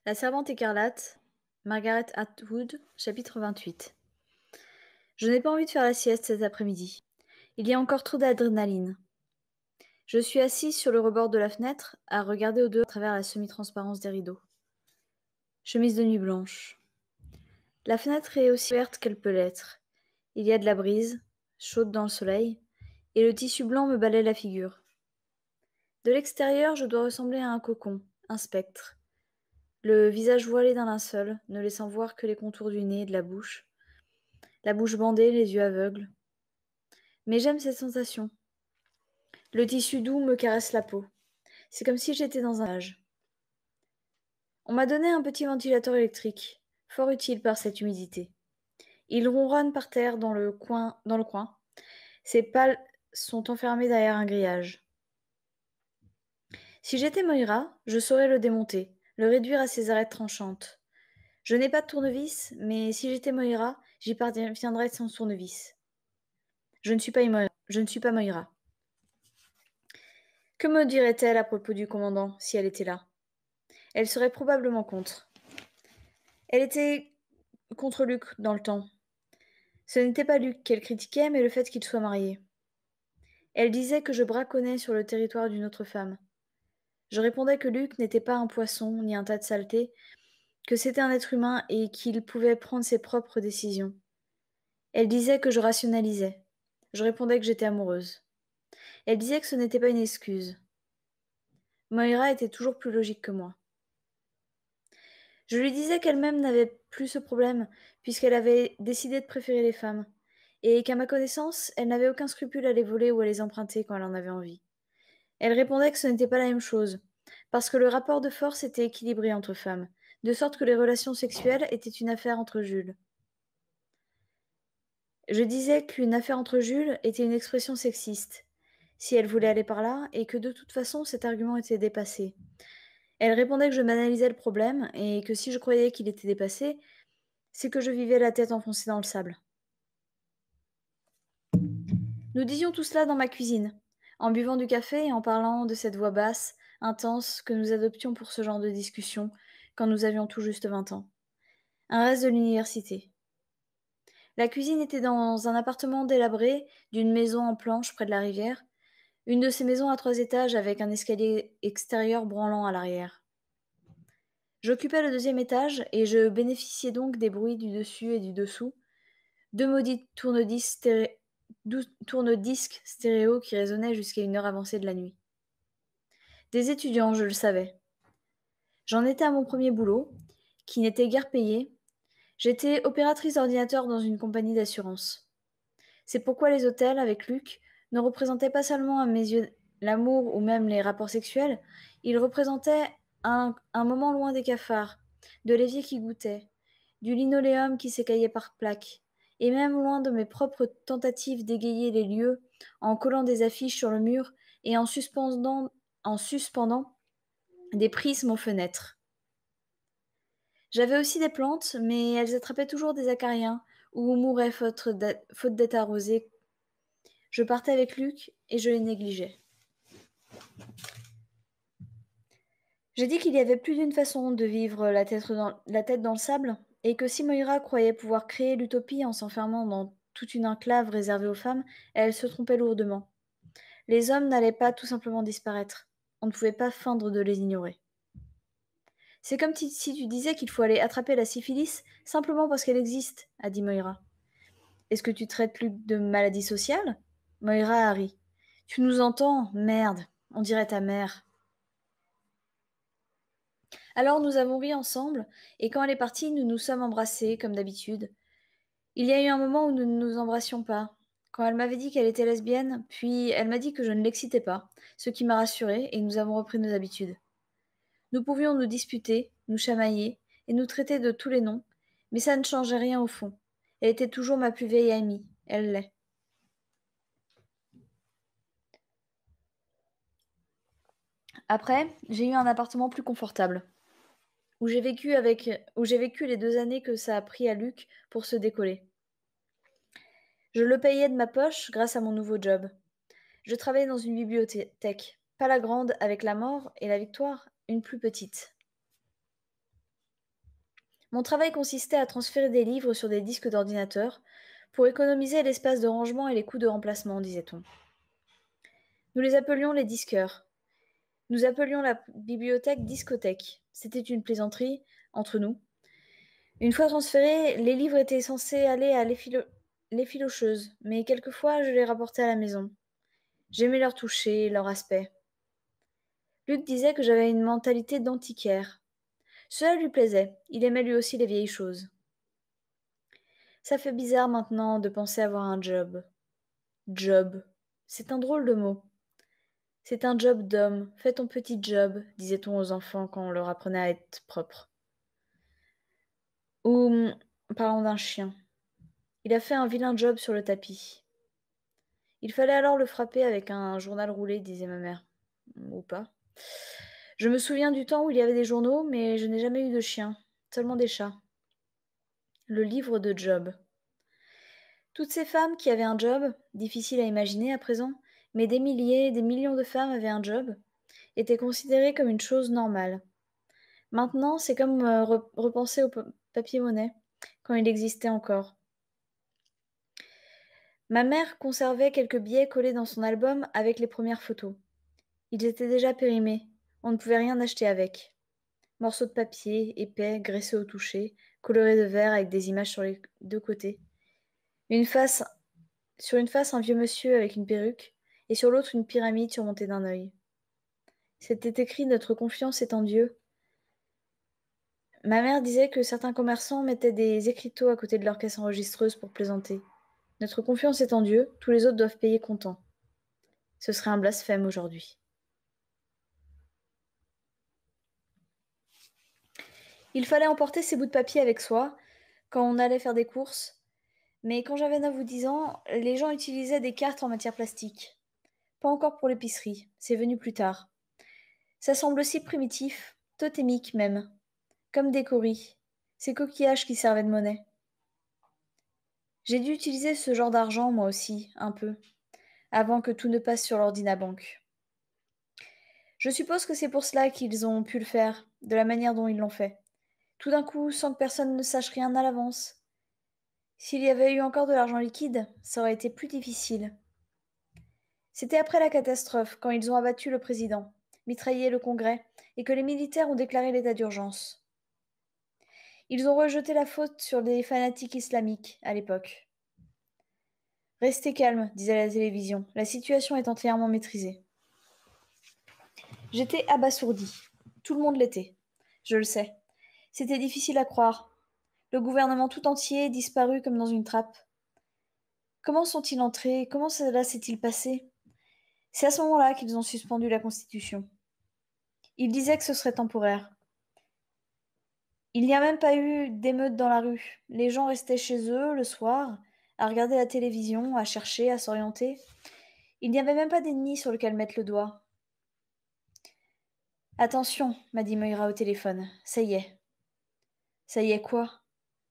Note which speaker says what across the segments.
Speaker 1: La Servante écarlate, Margaret Atwood, chapitre 28. Je n'ai pas envie de faire la sieste cet après-midi. Il y a encore trop d'adrénaline. Je suis assise sur le rebord de la fenêtre, à regarder au dehors à travers la semi-transparence des rideaux. Chemise de nuit blanche. La fenêtre est aussi ouverte qu'elle peut l'être. Il y a de la brise, chaude dans le soleil, et le tissu blanc me balaie la figure. De l'extérieur, je dois ressembler à un cocon, un spectre. Le visage voilé d'un linceul, ne laissant voir que les contours du nez et de la bouche bandée, les yeux aveugles. Mais j'aime cette sensation. Le tissu doux me caresse la peau. C'est comme si j'étais dans un nuage. On m'a donné un petit ventilateur électrique, fort utile par cette humidité. Il ronronne par terre dans le coin. Ses pales sont enfermées derrière un grillage. Si j'étais Moira, je saurais le démonter, le réduire à ses arêtes tranchantes. Je n'ai pas de tournevis, mais si j'étais Moira, j'y parviendrais sans tournevis. Je ne suis pas Moira. Je ne suis pas Moira. Que me dirait-elle à propos du commandant, si elle était là? Elle serait probablement contre. Elle était contre Luc dans le temps. Ce n'était pas Luc qu'elle critiquait, mais le fait qu'il soit marié. Elle disait que je braconnais sur le territoire d'une autre femme. Je répondais que Luc n'était pas un poisson ni un tas de saleté, que c'était un être humain et qu'il pouvait prendre ses propres décisions. Elle disait que je rationalisais. Je répondais que j'étais amoureuse. Elle disait que ce n'était pas une excuse. Moira était toujours plus logique que moi. Je lui disais qu'elle-même n'avait plus ce problème, puisqu'elle avait décidé de préférer les femmes, et qu'à ma connaissance, elle n'avait aucun scrupule à les voler ou à les emprunter quand elle en avait envie. Elle répondait que ce n'était pas la même chose, parce que le rapport de force était équilibré entre femmes, de sorte que les relations sexuelles étaient une affaire entre Jules. Je disais qu'une affaire entre Jules était une expression sexiste, si elle voulait aller par là, et que de toute façon cet argument était dépassé. Elle répondait que je banalisais le problème, et que si je croyais qu'il était dépassé, c'est que je vivais la tête enfoncée dans le sable. Nous disions tout cela dans ma cuisine, en buvant du café et en parlant de cette voix basse, intense, que nous adoptions pour ce genre de discussion quand nous avions tout juste 20 ans. Un reste de l'université. La cuisine était dans un appartement délabré d'une maison en planches près de la rivière, une de ces maisons à 3 étages avec un escalier extérieur branlant à l'arrière. J'occupais le deuxième étage et je bénéficiais donc des bruits du dessus et du dessous, deux maudits tourne-disques stéréo qui résonnaient jusqu'à une heure avancée de la nuit. Des étudiants, je le savais. J'en étais à mon premier boulot, qui n'était guère payé. J'étais opératrice d'ordinateur dans une compagnie d'assurance. C'est pourquoi les hôtels, avec Luc, ne représentaient pas seulement à mes yeux l'amour ou même les rapports sexuels, ils représentaient un moment loin des cafards, de l'évier qui goûtait, du linoléum qui s'écaillait par plaques, et même loin de mes propres tentatives d'égayer les lieux en collant des affiches sur le mur et en suspendant des prismes aux fenêtres. J'avais aussi des plantes, mais elles attrapaient toujours des acariens ou mouraient faute d'être arrosées. Je partais avec Luc et je les négligeais. J'ai dit qu'il y avait plus d'une façon de vivre la tête dans le sable, et que si Moira croyait pouvoir créer l'utopie en s'enfermant dans toute une enclave réservée aux femmes, elle se trompait lourdement. Les hommes n'allaient pas tout simplement disparaître. On ne pouvait pas feindre de les ignorer. C'est comme si tu disais qu'il faut aller attraper la syphilis simplement parce qu'elle existe, a dit Moira. Est-ce que tu traites Luc de maladie sociale? Moira a ri. Tu nous entends? Merde, on dirait ta mère. Alors nous avons ri ensemble, et quand elle est partie, nous nous sommes embrassés, comme d'habitude. Il y a eu un moment où nous ne nous embrassions pas, quand elle m'avait dit qu'elle était lesbienne, puis elle m'a dit que je ne l'excitais pas, ce qui m'a rassurée, et nous avons repris nos habitudes. Nous pouvions nous disputer, nous chamailler, et nous traiter de tous les noms, mais ça ne changeait rien au fond. Elle était toujours ma plus vieille amie, elle l'est. Après, j'ai eu un appartement plus confortable, où j'ai vécu les 2 années que ça a pris à Luc pour se décoller. Je le payais de ma poche grâce à mon nouveau job. Je travaillais dans une bibliothèque, pas la grande avec la mort et la victoire, une plus petite. Mon travail consistait à transférer des livres sur des disques d'ordinateur pour économiser l'espace de rangement et les coûts de remplacement, disait-on. Nous les appelions les disqueurs. Nous appelions la bibliothèque discothèque. C'était une plaisanterie entre nous. Une fois transférés, les livres étaient censés aller à l'effilocheuse, mais quelquefois je les rapportais à la maison. J'aimais leur toucher, leur aspect. Luc disait que j'avais une mentalité d'antiquaire. Cela lui plaisait, il aimait lui aussi les vieilles choses. Ça fait bizarre maintenant de penser avoir un job. Job. C'est un drôle de mot. C'est un job d'homme. Fais ton petit job, disait-on aux enfants quand on leur apprenait à être propre. Ou parlons d'un chien. Il a fait un vilain job sur le tapis. Il fallait alors le frapper avec un journal roulé, disait ma mère. Ou pas. Je me souviens du temps où il y avait des journaux, mais je n'ai jamais eu de chien, seulement des chats. Le livre de Job. Toutes ces femmes qui avaient un job, difficile à imaginer à présent, mais des milliers, des millions de femmes avaient un job, étaient considérées comme une chose normale. Maintenant, c'est comme repenser au papier-monnaie, quand il existait encore. Ma mère conservait quelques billets collés dans son album avec les premières photos. Ils étaient déjà périmés, on ne pouvait rien acheter avec. Morceaux de papier, épais, graisseux au toucher, colorés de vert avec des images sur les deux côtés. Sur une face, un vieux monsieur avec une perruque, et sur l'autre, une pyramide surmontée d'un œil. C'était écrit Notre confiance est en Dieu. Ma mère disait que certains commerçants mettaient des écriteaux à côté de leur caisse enregistreuse pour plaisanter. Notre confiance est en Dieu, tous les autres doivent payer comptant. Ce serait un blasphème aujourd'hui. Il fallait emporter ces bouts de papier avec soi quand on allait faire des courses, mais quand j'avais 9 ou 10 ans, les gens utilisaient des cartes en matière plastique. Pas encore pour l'épicerie, c'est venu plus tard. Ça semble si primitif, totémique même, comme des coris, ces coquillages qui servaient de monnaie. J'ai dû utiliser ce genre d'argent moi aussi, un peu, avant que tout ne passe sur l'ordinabanque. Je suppose que c'est pour cela qu'ils ont pu le faire, de la manière dont ils l'ont fait. Tout d'un coup, sans que personne ne sache rien à l'avance. S'il y avait eu encore de l'argent liquide, ça aurait été plus difficile. C'était après la catastrophe, quand ils ont abattu le président, mitraillé le Congrès, et que les militaires ont déclaré l'état d'urgence. Ils ont rejeté la faute sur des fanatiques islamiques, à l'époque. Restez calme, disait la télévision, la situation est entièrement maîtrisée. J'étais abasourdi. Tout le monde l'était. Je le sais. C'était difficile à croire. Le gouvernement tout entier disparu comme dans une trappe. Comment sont-ils entrés? Comment cela s'est-il passé? C'est à ce moment-là qu'ils ont suspendu la Constitution. Ils disaient que ce serait temporaire. Il n'y a même pas eu d'émeute dans la rue. Les gens restaient chez eux le soir, à regarder la télévision, à chercher, à s'orienter. Il n'y avait même pas d'ennemi sur lequel mettre le doigt. Attention, m'a dit Moira au téléphone. Ça y est. Ça y est quoi?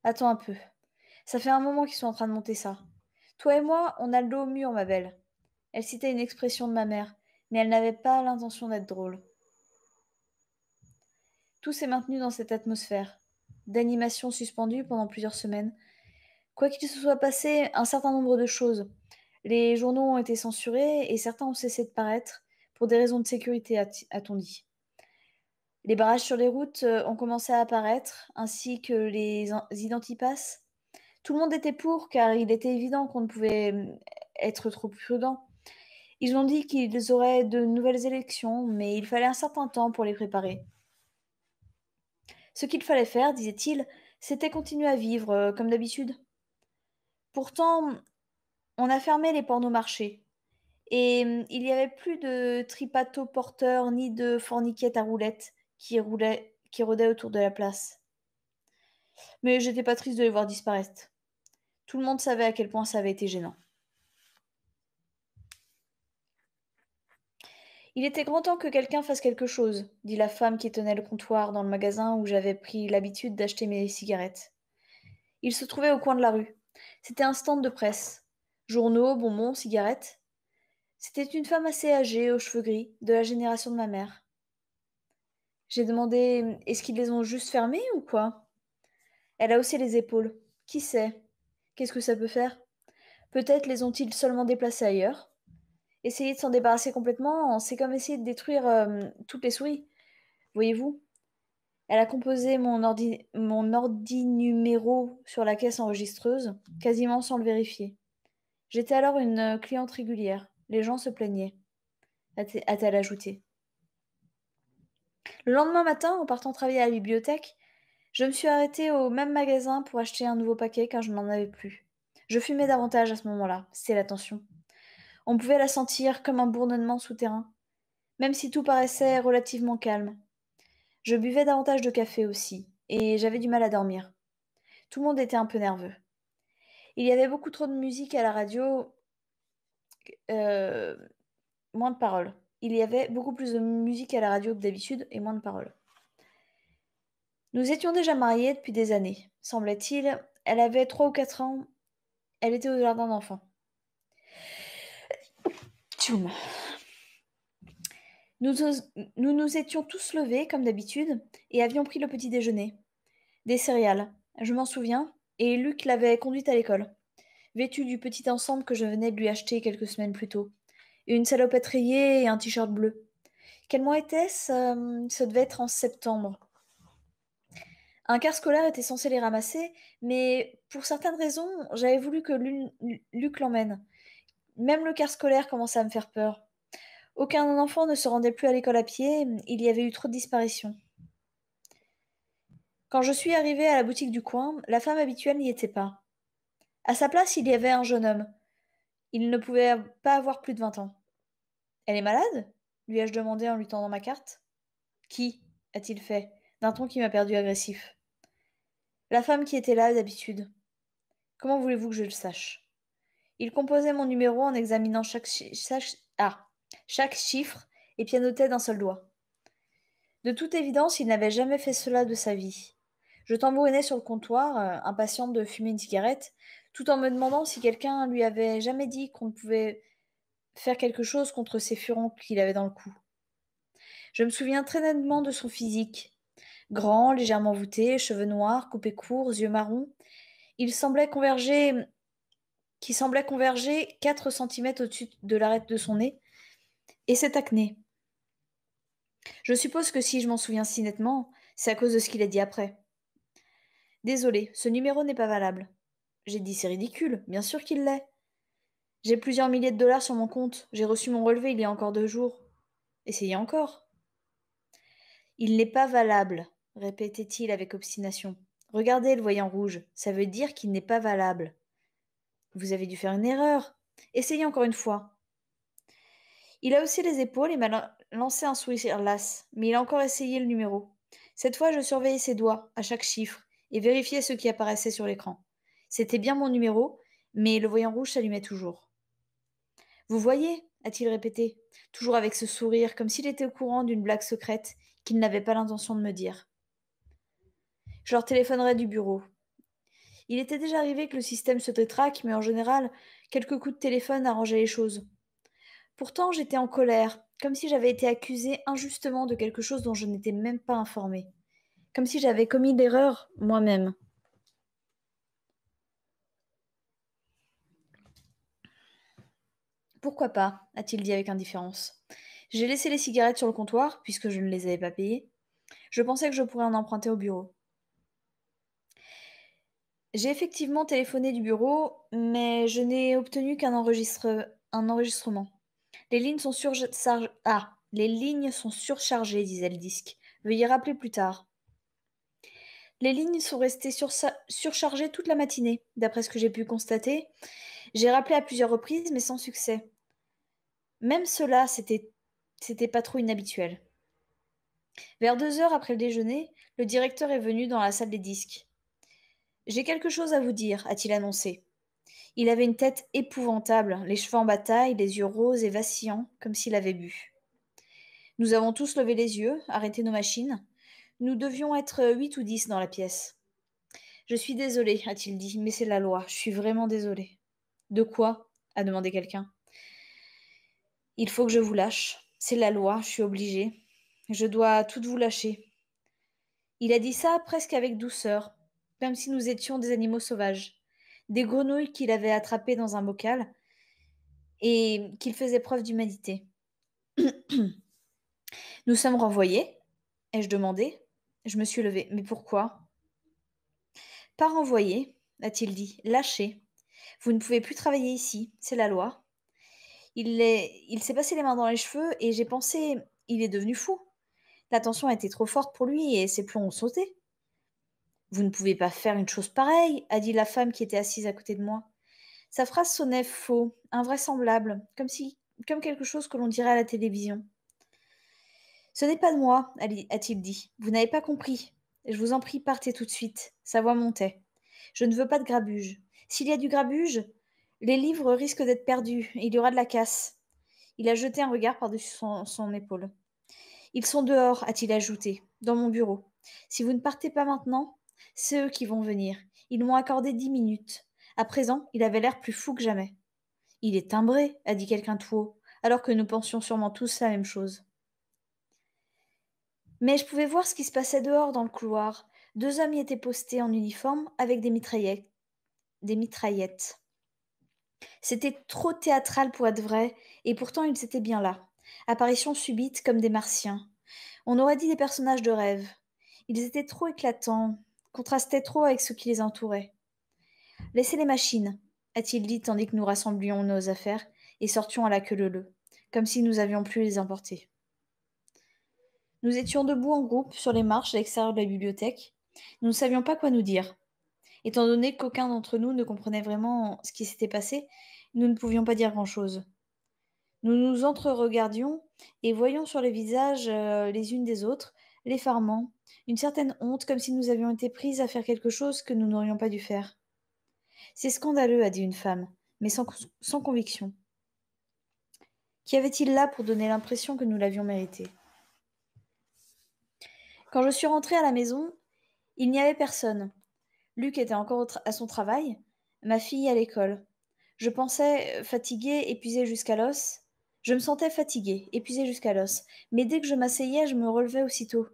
Speaker 1: Attends un peu. Ça fait un moment qu'ils sont en train de monter ça. Toi et moi, on a le dos au mur, ma belle. Elle citait une expression de ma mère, mais elle n'avait pas l'intention d'être drôle. Tout s'est maintenu dans cette atmosphère, d'animation suspendue pendant plusieurs semaines. Quoi qu'il se soit passé, un certain nombre de choses. Les journaux ont été censurés et certains ont cessé de paraître, pour des raisons de sécurité, a-t-on dit. Les barrages sur les routes ont commencé à apparaître, ainsi que les identipasses. Tout le monde était pour, car il était évident qu'on ne pouvait être trop prudent. Ils ont dit qu'ils auraient de nouvelles élections, mais il fallait un certain temps pour les préparer. Ce qu'il fallait faire, disait-il, c'était continuer à vivre comme d'habitude. Pourtant, on a fermé les pornomarchés, et il n'y avait plus de tripato-porteurs ni de fourniquettes à roulettes qui rôdaient autour de la place. Mais j'étais pas triste de les voir disparaître. Tout le monde savait à quel point ça avait été gênant. Il était grand temps que quelqu'un fasse quelque chose, dit la femme qui tenait le comptoir dans le magasin où j'avais pris l'habitude d'acheter mes cigarettes. Il se trouvait au coin de la rue. C'était un stand de presse. Journaux, bonbons, cigarettes. C'était une femme assez âgée, aux cheveux gris, de la génération de ma mère. J'ai demandé: Est-ce qu'ils les ont juste fermés ou quoi? Elle a haussé les épaules. Qui sait? Qu'est-ce que ça peut faire? Peut-être les ont-ils seulement déplacés ailleurs? Essayer de s'en débarrasser complètement, c'est comme essayer de détruire toutes les souris. Voyez-vous? Elle a composé mon ordi numéro sur la caisse enregistreuse, quasiment sans le vérifier. J'étais alors une cliente régulière. Les gens se plaignaient, a-t-elle ajouté. Le lendemain matin, en partant travailler à la bibliothèque, je me suis arrêtée au même magasin pour acheter un nouveau paquet car je n'en avais plus. Je fumais davantage à ce moment-là, c'était la tension. On pouvait la sentir comme un bourdonnement souterrain, même si tout paraissait relativement calme. Je buvais davantage de café aussi, et j'avais du mal à dormir. Tout le monde était un peu nerveux. Il y avait beaucoup trop de musique à la radio, euh, moins de paroles. Il y avait beaucoup plus de musique à la radio que d'habitude et moins de paroles. Nous étions déjà mariés depuis des années, semblait-il. Elle avait 3 ou 4 ans. Elle était au jardin d'enfants. Tchoum. Nous, nous nous étions tous levés, comme d'habitude, et avions pris le petit déjeuner. Des céréales, je m'en souviens, et Luc l'avait conduite à l'école, vêtue du petit ensemble que je venais de lui acheter quelques semaines plus tôt. Une salopette rayée et un t-shirt bleu. Quel mois était-ce? Ça devait être en septembre. Un car scolaire était censé les ramasser, mais pour certaines raisons, j'avais voulu que Luc l'emmène. Même le car scolaire commençait à me faire peur. Aucun enfant ne se rendait plus à l'école à pied, il y avait eu trop de disparitions. Quand je suis arrivée à la boutique du coin, la femme habituelle n'y était pas. À sa place, il y avait un jeune homme. Il ne pouvait pas avoir plus de 20 ans. Elle est malade? Lui ai-je demandé en lui tendant ma carte. Qui? A-t-il fait, d'un ton qui m'a paru agressif. La femme qui était là d'habitude. Comment voulez-vous que je le sache? Il composait mon numéro en examinant chaque chiffre et pianotait d'un seul doigt. De toute évidence, il n'avait jamais fait cela de sa vie. Je tambourinais sur le comptoir, impatiente de fumer une cigarette, tout en me demandant si quelqu'un lui avait jamais dit qu'on ne pouvait faire quelque chose contre ces furons qu'il avait dans le cou. Je me souviens très nettement de son physique. Grand, légèrement voûté, cheveux noirs, coupés courts, yeux marrons. Il semblait converger, qui semblait converger 4 centimètres au-dessus de l'arête de son nez, et cet acné. Je suppose que si je m'en souviens si nettement, c'est à cause de ce qu'il a dit après. Désolé, ce numéro n'est pas valable. J'ai dit c'est ridicule, bien sûr qu'il l'est. J'ai plusieurs milliers de dollars sur mon compte, j'ai reçu mon relevé il y a encore 2 jours. Essayez encore. Il n'est pas valable, répétait-il avec obstination. Regardez le voyant rouge, ça veut dire qu'il n'est pas valable. Vous avez dû faire une erreur. Essayez encore une fois. Il a haussé les épaules et m'a lancé un sourire las, mais il a encore essayé le numéro. Cette fois, je surveillais ses doigts, à chaque chiffre, et vérifiais ce qui apparaissait sur l'écran. C'était bien mon numéro, mais le voyant rouge s'allumait toujours. Vous voyez, a-t-il répété, toujours avec ce sourire, comme s'il était au courant d'une blague secrète qu'il n'avait pas l'intention de me dire. Je leur téléphonerai du bureau. Il était déjà arrivé que le système se détraque, mais en général, quelques coups de téléphone arrangeaient les choses. Pourtant, j'étais en colère, comme si j'avais été accusée injustement de quelque chose dont je n'étais même pas informée, comme si j'avais commis l'erreur moi-même. Pourquoi pas, a-t-il dit avec indifférence. J'ai laissé les cigarettes sur le comptoir, puisque je ne les avais pas payées. Je pensais que je pourrais en emprunter au bureau. J'ai effectivement téléphoné du bureau, mais je n'ai obtenu un enregistrement. Les lignes sont surchargées, disait le disque. Veuillez rappeler plus tard. Les lignes sont restées surchargées toute la matinée, d'après ce que j'ai pu constater. J'ai rappelé à plusieurs reprises, mais sans succès. Même cela, c'était pas trop inhabituel. Vers 2 heures après le déjeuner, le directeur est venu dans la salle des disques. J'ai quelque chose à vous dire, a-t-il annoncé. Il avait une tête épouvantable, les cheveux en bataille, les yeux roses et vacillants, comme s'il avait bu. Nous avons tous levé les yeux, arrêté nos machines. Nous devions être 8 ou 10 dans la pièce. Je suis désolé, a-t-il dit, mais c'est la loi. Je suis vraiment désolé. De quoi? A demandé quelqu'un. Il faut que je vous lâche. C'est la loi, je suis obligée. Je dois tout vous lâcher. Il a dit ça presque avec douceur. comme si nous étions des animaux sauvages, des grenouilles qu'il avait attrapées dans un bocal et qu'il faisait preuve d'humanité. Nous sommes renvoyés, ai-je demandé. Je me suis levée. Mais pourquoi? Pas renvoyés, a-t-il dit, lâchés. Vous ne pouvez plus travailler ici, c'est la loi. Il s'est passé les mains dans les cheveux et j'ai pensé, il est devenu fou. La tension a été trop forte pour lui et ses plombs ont sauté. Vous ne pouvez pas faire une chose pareille, a dit la femme qui était assise à côté de moi. Sa phrase sonnait faux, invraisemblable, comme quelque chose que l'on dirait à la télévision. Ce n'est pas de moi, a-t-il dit. Vous n'avez pas compris. Je vous en prie, partez tout de suite. Sa voix montait. Je ne veux pas de grabuge. S'il y a du grabuge, les livres risquent d'être perdus et il y aura de la casse. Il a jeté un regard par-dessus son épaule. Ils sont dehors, a-t-il ajouté, dans mon bureau. Si vous ne partez pas maintenant, c'est eux qui vont venir. Ils m'ont accordé 10 minutes. À présent, il avait l'air plus fou que jamais. Il est timbré, a dit quelqu'un tout haut, alors que nous pensions sûrement tous la même chose. Mais je pouvais voir ce qui se passait dehors dans le couloir. 2 hommes y étaient postés en uniforme avec des mitraillettes. C'était trop théâtral pour être vrai, et pourtant ils étaient bien là. Apparition subite comme des martiens. On aurait dit des personnages de rêve. Ils étaient trop éclatants, contrastaient trop avec ce qui les entourait. Laissez les machines, a-t-il dit tandis que nous rassemblions nos affaires et sortions à la queue leu-leu, comme si nous avions pu les emporter. Nous étions debout en groupe sur les marches à l'extérieur de la bibliothèque. Nous ne savions pas quoi nous dire. Étant donné qu'aucun d'entre nous ne comprenait vraiment ce qui s'était passé, nous ne pouvions pas dire grand-chose. Nous nous entre-regardions et voyions sur les visages les unes des autres, l'effarement, une certaine honte, comme si nous avions été prises à faire quelque chose que nous n'aurions pas dû faire. C'est scandaleux, a dit une femme, mais sans conviction. Qu'y avait-il là pour donner l'impression que nous l'avions mérité? Quand je suis rentrée à la maison, il n'y avait personne. Luc était encore à son travail, ma fille à l'école. Je pensais fatiguée, épuisée jusqu'à l'os. Je me sentais fatiguée, épuisée jusqu'à l'os, mais dès que je m'asseyais, je me relevais aussitôt.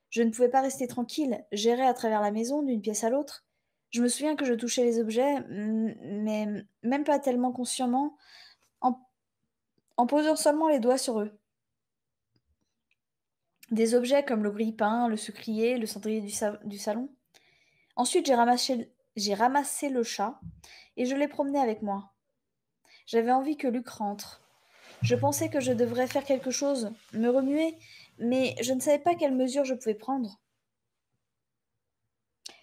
Speaker 1: Je ne pouvais pas rester tranquille, j'errais à travers la maison d'une pièce à l'autre. Je me souviens que je touchais les objets, mais même pas tellement consciemment, en, en posant seulement les doigts sur eux. Des objets comme le grille-pain, le sucrier, le cendrier du salon. Ensuite, j'ai ramassé le chat et je l'ai promené avec moi. J'avais envie que Luc rentre. Je pensais que je devrais faire quelque chose, me remuer, mais je ne savais pas quelle mesure je pouvais prendre.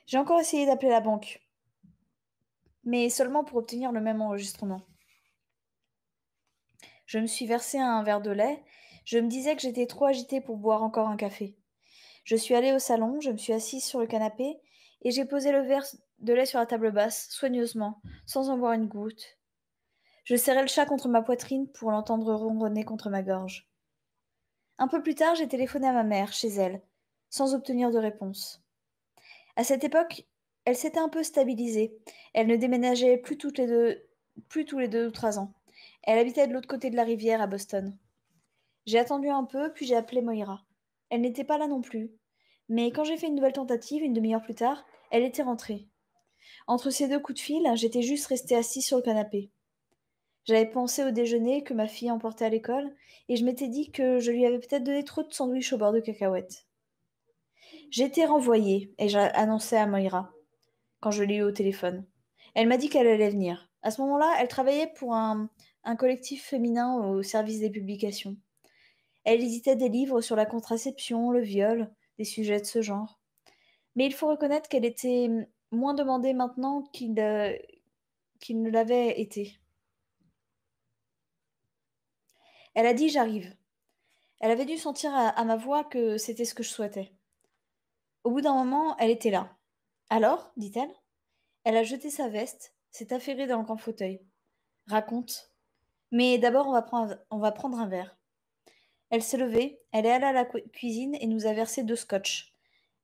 Speaker 1: J'ai encore essayé d'appeler la banque, mais seulement pour obtenir le même enregistrement. Je me suis versé un verre de lait. Je me disais que j'étais trop agitée pour boire encore un café. Je suis allée au salon, je me suis assise sur le canapé et j'ai posé le verre de lait sur la table basse, soigneusement, sans en boire une goutte. Je serrais le chat contre ma poitrine pour l'entendre ronronner contre ma gorge. Un peu plus tard, j'ai téléphoné à ma mère, chez elle, sans obtenir de réponse. À cette époque, elle s'était un peu stabilisée. Elle ne déménageait plus tous les 2 ou 3 ans. Elle habitait de l'autre côté de la rivière, à Boston. J'ai attendu un peu, puis j'ai appelé Moira. Elle n'était pas là non plus. Mais quand j'ai fait une nouvelle tentative, une demi-heure plus tard, elle était rentrée. Entre ces 2 coups de fil, j'étais juste restée assise sur le canapé. J'avais pensé au déjeuner que ma fille emportait à l'école, et je m'étais dit que je lui avais peut-être donné trop de sandwichs au beurre de cacahuètes. J'ai été renvoyée, et j'ai annoncé à Moira, quand je l'ai eue au téléphone. Elle m'a dit qu'elle allait venir. À ce moment-là, elle travaillait pour un collectif féminin au service des publications. Elle éditait des livres sur la contraception, le viol, des sujets de ce genre. Mais il faut reconnaître qu'elle était moins demandée maintenant qu'il ne l'avait été. Elle a dit j'arrive. Elle avait dû sentir à ma voix que c'était ce que je souhaitais. Au bout d'un moment, elle était là. Alors, dit-elle. Elle a jeté sa veste, s'est affairée dans le grand fauteuil. Raconte. Mais d'abord, on va prendre un verre. Elle s'est levée, elle est allée à la cuisine et nous a versé 2 scotch.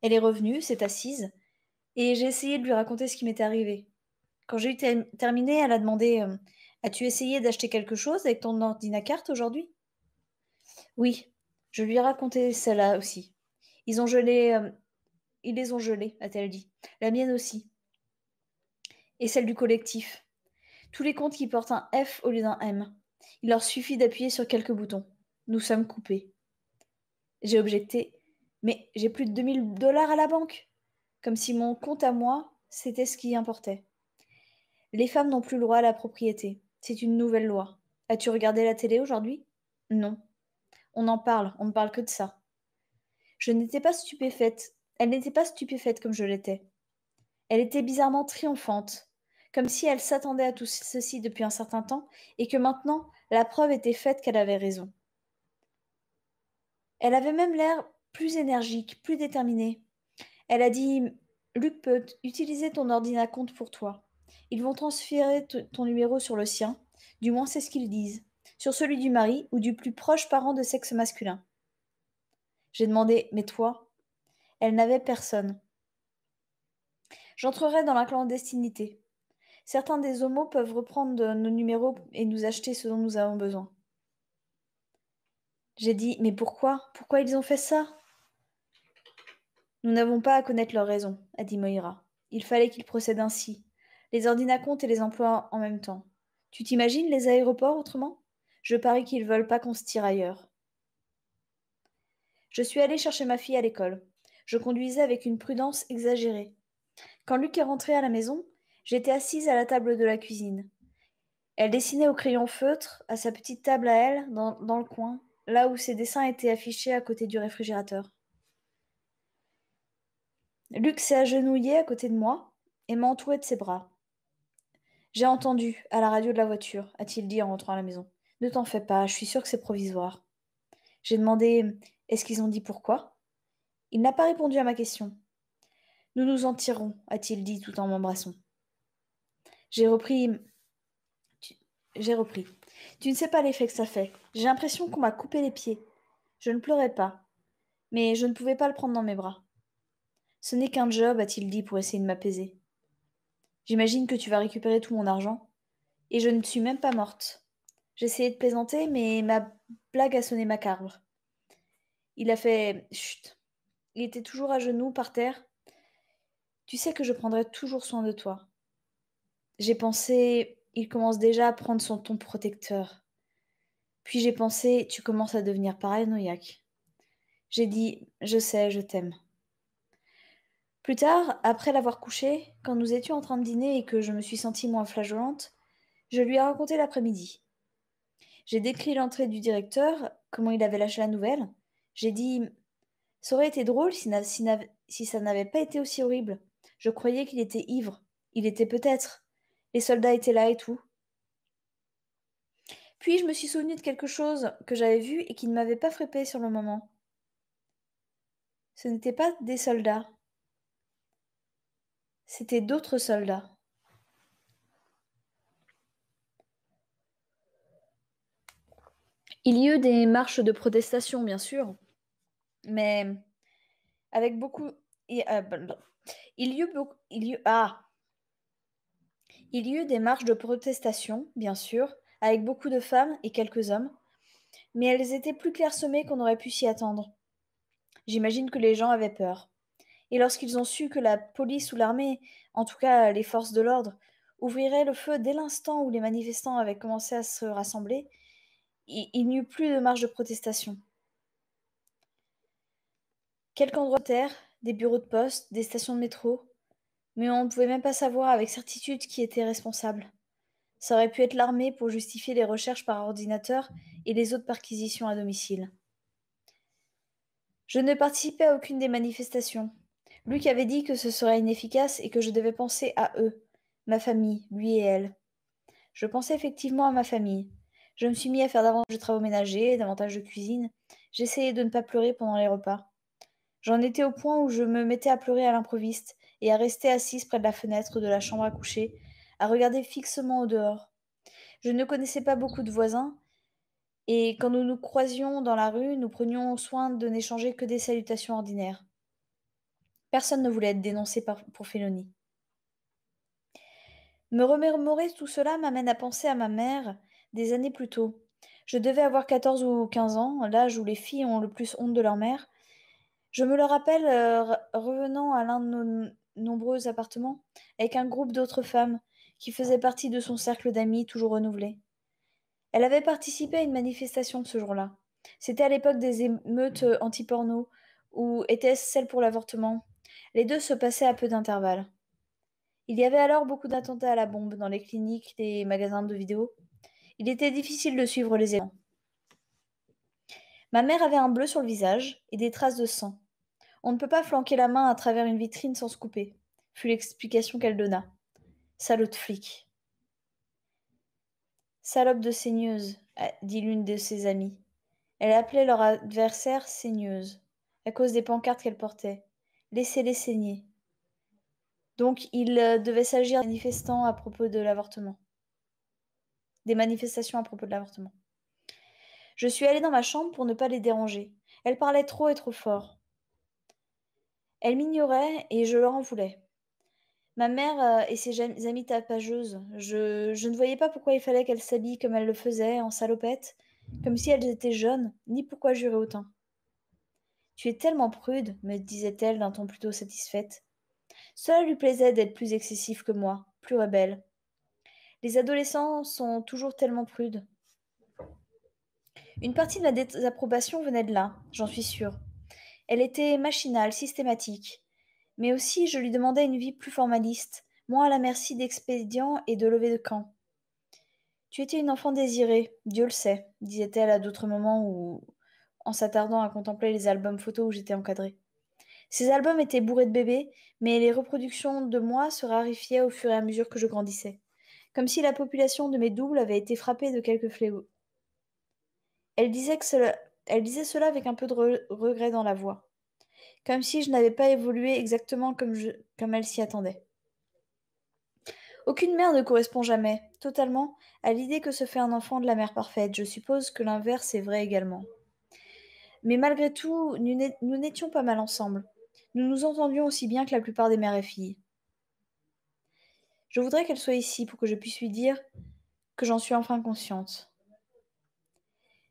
Speaker 1: Elle est revenue, s'est assise, et j'ai essayé de lui raconter ce qui m'était arrivé. Quand j'ai eu terminé, elle a demandé As-tu essayé d'acheter quelque chose avec ton ordinacarte aujourd'hui? Oui, je lui ai raconté cela aussi. Ils ont gelé ils les ont gelées, a-t-elle dit. La mienne aussi. Et celle du collectif. Tous les comptes qui portent un F au lieu d'un M. Il leur suffit d'appuyer sur quelques boutons. Nous sommes coupés. J'ai objecté. Mais j'ai plus de 2000 $ à la banque. Comme si mon compte à moi, c'était ce qui importait. Les femmes n'ont plus le droit à la propriété. C'est une nouvelle loi. As-tu regardé la télé aujourd'hui? Non. On en parle, on ne parle que de ça. Je n'étais pas stupéfaite. Elle n'était pas stupéfaite comme je l'étais. Elle était bizarrement triomphante, comme si elle s'attendait à tout ceci depuis un certain temps et que maintenant la preuve était faite qu'elle avait raison. Elle avait même l'air plus énergique, plus déterminée. Elle a dit: Luc peut utiliser ton ordinateur pour toi. Ils vont transférer ton numéro sur le sien, du moins c'est ce qu'ils disent, sur celui du mari ou du plus proche parent de sexe masculin. J'ai demandé: mais toi? Elle n'avait personne. J'entrerai dans la clandestinité. Certains des homos peuvent reprendre nos numéros et nous acheter ce dont nous avons besoin. J'ai dit: mais pourquoi? Pourquoi ils ont fait ça? Nous n'avons pas à connaître leurs raisons, a dit Moïra. Il fallait qu'ils procèdent ainsi. Les ordinacomptes et les emplois en même temps. Tu t'imagines les aéroports autrement? Je parie qu'ils veulent pas qu'on se tire ailleurs. Je suis allée chercher ma fille à l'école. Je conduisais avec une prudence exagérée. Quand Luc est rentré à la maison, j'étais assise à la table de la cuisine. Elle dessinait au crayon feutre, à sa petite table à elle, dans le coin, là où ses dessins étaient affichés à côté du réfrigérateur. Luc s'est agenouillé à côté de moi et m'a entouré de ses bras. J'ai entendu, à la radio de la voiture, a-t-il dit en rentrant à la maison. Ne t'en fais pas, je suis sûre que c'est provisoire. J'ai demandé: est-ce qu'ils ont dit pourquoi? Il n'a pas répondu à ma question. Nous nous en tirerons, a-t-il dit tout en m'embrassant. J'ai repris. J'ai repris. Tu ne sais pas l'effet que ça fait. J'ai l'impression qu'on m'a coupé les pieds. Je ne pleurais pas, mais je ne pouvais pas le prendre dans mes bras. Ce n'est qu'un job, a-t-il dit pour essayer de m'apaiser. J'imagine que tu vas récupérer tout mon argent. Et je ne suis même pas morte. J'essayais de plaisanter, mais ma blague a sonné macabre. Il a fait chut. Il était toujours à genoux, par terre. Tu sais que je prendrai toujours soin de toi. J'ai pensé, il commence déjà à prendre son ton protecteur. Puis j'ai pensé, tu commences à devenir paranoïaque. J'ai dit, je sais, je t'aime. Plus tard, après l'avoir couché, quand nous étions en train de dîner et que je me suis sentie moins flageolante, je lui ai raconté l'après-midi. J'ai décrit l'entrée du directeur, comment il avait lâché la nouvelle. J'ai dit: ça aurait été drôle si ça n'avait pas été aussi horrible. Je croyais qu'il était ivre. Il était peut-être. Les soldats étaient là et tout. Puis je me suis souvenu de quelque chose que j'avais vu et qui ne m'avait pas frappé sur le moment. Ce n'étaient pas des soldats. C'étaient d'autres soldats. Il y eut des marches de protestation, bien sûr, mais avec beaucoup. Il y eut beaucoup. Il y eut des marches de protestation, bien sûr, avec beaucoup de femmes et quelques hommes, mais elles étaient plus clairsemées qu'on aurait pu s'y attendre. J'imagine que les gens avaient peur. Et lorsqu'ils ont su que la police ou l'armée, en tout cas les forces de l'ordre, ouvriraient le feu dès l'instant où les manifestants avaient commencé à se rassembler, il n'y eut plus de marche de protestation. Quelques endroits de terre, des bureaux de poste, des stations de métro, mais on ne pouvait même pas savoir avec certitude qui était responsable. Ça aurait pu être l'armée pour justifier les recherches par ordinateur et les autres perquisitions à domicile. Je ne participais à aucune des manifestations. Luc avait dit que ce serait inefficace et que je devais penser à eux, ma famille, lui et elle. Je pensais effectivement à ma famille. Je me suis mis à faire davantage de travaux ménagers, davantage de cuisine. J'essayais de ne pas pleurer pendant les repas. J'en étais au point où je me mettais à pleurer à l'improviste et à rester assise près de la fenêtre de la chambre à coucher, à regarder fixement au dehors. Je ne connaissais pas beaucoup de voisins, et quand nous nous croisions dans la rue, nous prenions soin de n'échanger que des salutations ordinaires. Personne ne voulait être dénoncé pour félonie. Me remémorer tout cela m'amène à penser à ma mère des années plus tôt. Je devais avoir 14 ou 15 ans, l'âge où les filles ont le plus honte de leur mère. Je me le rappelle revenant à l'un de nos nombreux appartements avec un groupe d'autres femmes qui faisaient partie de son cercle d'amis toujours renouvelé. Elle avait participé à une manifestation ce jour-là. C'était à l'époque des émeutes anti-porno, ou était-ce celle pour l'avortement? Les deux se passaient à peu d'intervalle. Il y avait alors beaucoup d'attentats à la bombe dans les cliniques, les magasins de vidéos. Il était difficile de suivre les événements. Ma mère avait un bleu sur le visage et des traces de sang. On ne peut pas flanquer la main à travers une vitrine sans se couper, fut l'explication qu'elle donna. Salaud de flic. Salope de saigneuse, dit l'une de ses amies. Elle appelait leur adversaire saigneuse, à cause des pancartes qu'elle portait. Laissez-les saigner. Donc il devait s'agir des manifestations à propos de l'avortement. Je suis allée dans ma chambre pour ne pas les déranger. Elles parlaient trop et trop fort. Elles m'ignoraient et je leur en voulais. Ma mère et ses amies tapageuses, je ne voyais pas pourquoi il fallait qu'elles s'habillent comme elles le faisaient, en salopette, comme si elles étaient jeunes, ni pourquoi jurer autant. Tu es tellement prude, me disait-elle d'un ton plutôt satisfaite. Cela lui plaisait d'être plus excessif que moi, plus rebelle. Les adolescents sont toujours tellement prudes. Une partie de ma désapprobation venait de là, j'en suis sûre. Elle était machinale, systématique. Mais aussi, je lui demandais une vie plus formaliste, moins à la merci d'expédients et de levées de camp. Tu étais une enfant désirée, Dieu le sait, disait-elle à d'autres moments où, en s'attardant à contempler les albums photos où j'étais encadrée. Ces albums étaient bourrés de bébés, mais les reproductions de moi se raréfiaient au fur et à mesure que je grandissais, comme si la population de mes doubles avait été frappée de quelque fléau. Elle disait cela avec un peu de regret dans la voix, comme si je n'avais pas évolué exactement comme elle s'y attendait. Aucune mère ne correspond jamais, totalement, à l'idée que se fait un enfant de la mère parfaite. Je suppose que l'inverse est vrai également. Mais malgré tout, nous n'étions pas mal ensemble. Nous nous entendions aussi bien que la plupart des mères et filles. Je voudrais qu'elle soit ici pour que je puisse lui dire que j'en suis enfin consciente.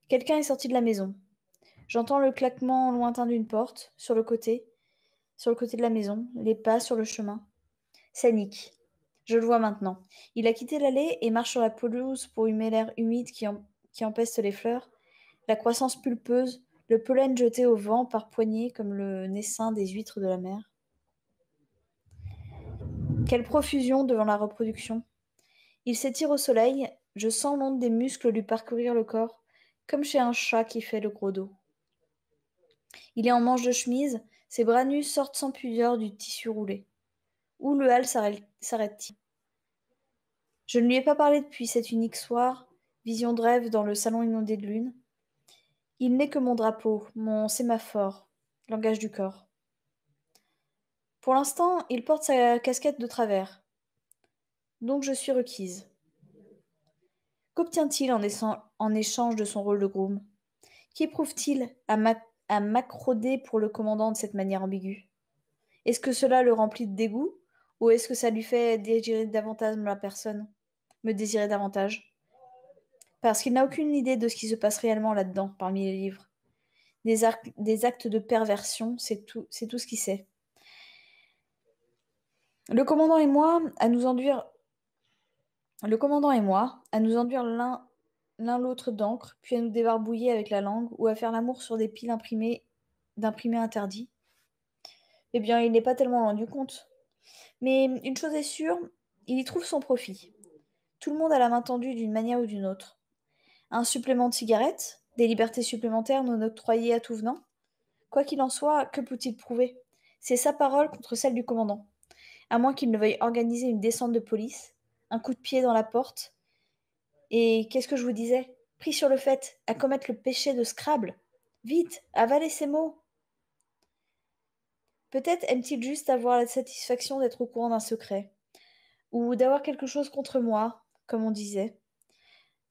Speaker 1: Quelqu'un est sorti de la maison. J'entends le claquement lointain d'une porte, sur le côté de la maison, les pas sur le chemin. C'est Nick. Je le vois maintenant. Il a quitté l'allée et marche sur la pelouse pour humer l'air humide qui empeste les fleurs, la croissance pulpeuse, le pollen jeté au vent par poignées comme le naissain des huîtres de la mer. Quelle profusion devant la reproduction. Il s'étire au soleil, je sens l'onde des muscles lui parcourir le corps, comme chez un chat qui fait le gros dos. Il est en manche de chemise, ses bras nus sortent sans pudeur du tissu roulé. Où le hall s'arrête-t-il? Je ne lui ai pas parlé depuis cet unique soir, vision de rêve dans le salon inondé de lune. Il n'est que mon drapeau, mon sémaphore, langage du corps. Pour l'instant, il porte sa casquette de travers, donc je suis requise. Qu'obtient-il en échange de son rôle de groom? Qu'éprouve-t-il à m'accroder pour le commandant de cette manière ambiguë? Est-ce que cela le remplit de dégoût, ou est-ce que ça lui fait désirer davantage la personne, me désirer davantage? Parce qu'il n'a aucune idée de ce qui se passe réellement là-dedans, parmi les livres. Des actes de perversion, c'est tout ce qu'il sait. Le commandant et moi, à nous enduire l'un l'autre d'encre, puis à nous débarbouiller avec la langue, ou à faire l'amour sur des piles d'imprimés interdits. Eh bien, il n'est pas tellement loin du compte. Mais une chose est sûre, il y trouve son profit. Tout le monde a la main tendue d'une manière ou d'une autre. Un supplément de cigarette, des libertés supplémentaires non octroyées à tout venant. Quoi qu'il en soit, que peut-il prouver? C'est sa parole contre celle du commandant. À moins qu'il ne veuille organiser une descente de police, un coup de pied dans la porte. Et qu'est-ce que je vous disais? Pris sur le fait, à commettre le péché de Scrabble. Vite, avalez ces mots. Peut-être aime-t-il juste avoir la satisfaction d'être au courant d'un secret, ou d'avoir quelque chose contre moi, comme on disait.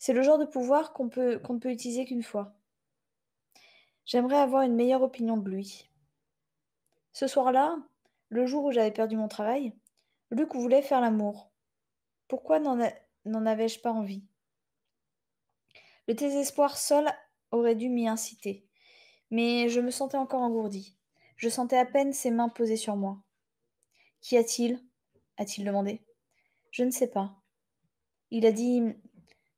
Speaker 1: C'est le genre de pouvoir qu'on ne peut utiliser qu'une fois. J'aimerais avoir une meilleure opinion de lui. Ce soir-là, le jour où j'avais perdu mon travail, Luc voulait faire l'amour. Pourquoi n'en avais-je pas envie? Le désespoir seul aurait dû m'y inciter, mais je me sentais encore engourdie. Je sentais à peine ses mains posées sur moi. Qu'y a-t-il? A-t-il demandé. Je ne sais pas. Il a dit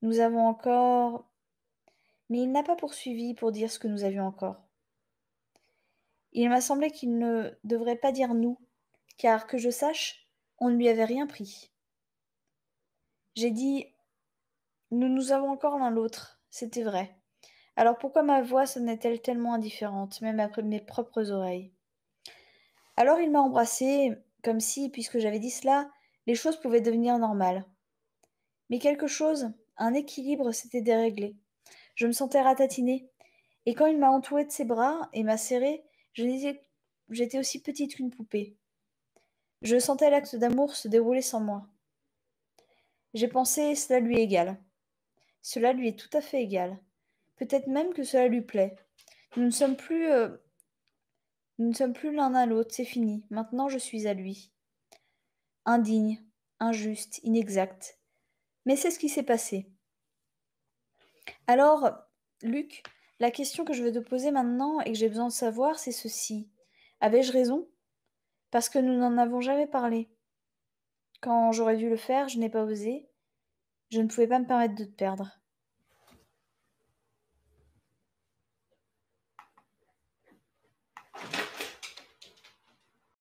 Speaker 1: nous avons encore. Mais il n'a pas poursuivi pour dire ce que nous avions encore. Il m'a semblé qu'il ne devrait pas dire nous, car, que je sache, on ne lui avait rien pris. J'ai dit nous avons encore l'un l'autre, c'était vrai. Alors pourquoi ma voix sonnait-elle tellement indifférente, même après mes propres oreilles? Alors il m'a embrassée, comme si, puisque j'avais dit cela, les choses pouvaient devenir normales. Mais quelque chose, un équilibre s'était déréglé. Je me sentais ratatinée, et quand il m'a entourée de ses bras et m'a serrée, j'étais aussi petite qu'une poupée. Je sentais l'acte d'amour se dérouler sans moi. J'ai pensé, cela lui est égal. Cela lui est tout à fait égal. Peut-être même que cela lui plaît. Nous ne sommes plus, euh, nous ne sommes plus l'un à l'autre, c'est fini. Maintenant je suis à lui. Indigne, injuste, inexact. Mais c'est ce qui s'est passé. Alors, Luc, la question que je veux te poser maintenant et que j'ai besoin de savoir, c'est ceci. Avais-je raison? Parce que nous n'en avons jamais parlé. Quand j'aurais dû le faire, je n'ai pas osé. Je ne pouvais pas me permettre de te perdre.